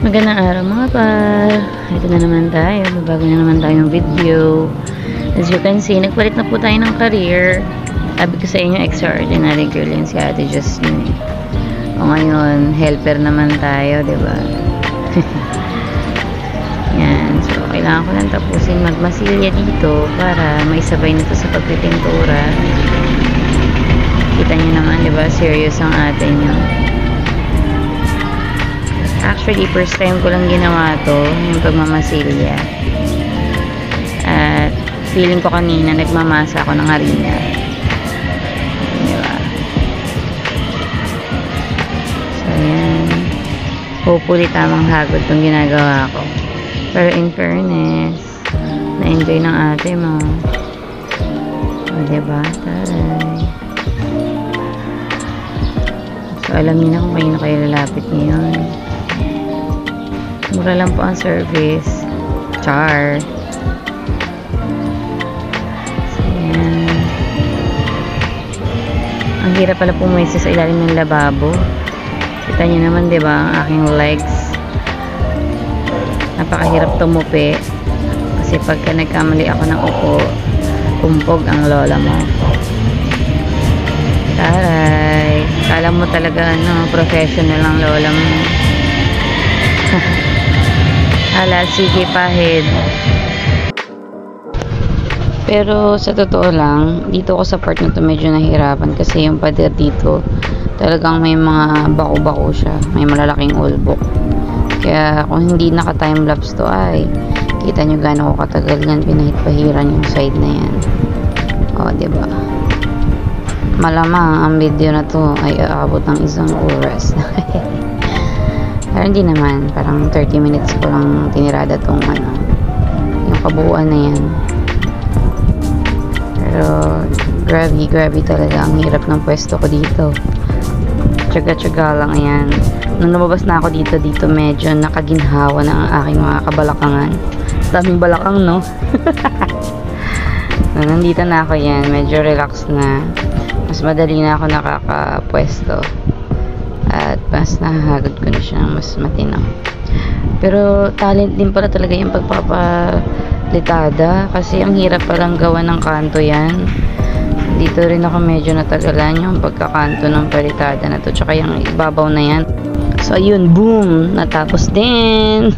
Magandang araw mga par. Ito na naman tayo. Bago na naman tayong video. As you can see, nagpalit na po tayo ng career. Sabi ko sa inyo, extraordinary girl yan si Ate Justine. O ngayon, helper naman tayo, diba? Yan. So, kailangan ko lang tapusin magmasilya dito para may sabay na to sa pagpipintura. Kita nyo naman, diba? Serious ang ate nyo. Actually, first time ko lang ginawa to, yung pagmamasilya. At feeling ko kanina, nagmamasa ako ng harina. Diba? So, yan. Hopefully, tamang hagod itong ginagawa ko. Pero in fairness, na-enjoy ng ate mo. O, diba? Taray. So, alam niyo na kung kayo na kayo lalapit ngayon. Mura lang po ang service. Char. So, yan. Ang hirap pala pumwesto sa ilalim ng lababo. Kita nyo naman, diba, ang aking legs. Napakahirap tumupi. Kasi pagka nagkamali ako ng upo, umpog ang lola mo. Taray. Kala mo talaga, professional ang lola mo. Hala, sige pahid. Pero sa totoo lang, dito ako sa part na to medyo nahirapan kasi yung pader dito talagang may mga bako-bako siya. May malalaking ulbok. Kaya kung hindi naka-timelapse to ay kita nyo gaano ko katagal yan pinahit-pahiran yung side na yan. O, diba? Malamang ang video na to ay aabot ng 1 oras. Pero hindi naman, parang 30 minutes ko lang tinirada tong yung kabuuan na yan. Pero grabe talaga ang hirap ng pwesto ko dito. Tsaga-tsaga lang yan. Nung lumabas na ako dito medyo nakaginhawa na ang aking mga kabalakangan. Daming balakang, no? Nandito na ako yan, medyo relax na. Mas madali na ako nakakapwesto. At mas nahagod ko na siya mas matinaw. Pero talent din pala talaga yung pagpapalitada kasi ang hirap palang gawa ng kanto yan. Dito rin ako medyo natagalan yung pagkakanto ng palitada na to tsaka yung ibabaw na yan. So ayun, boom, natapos din.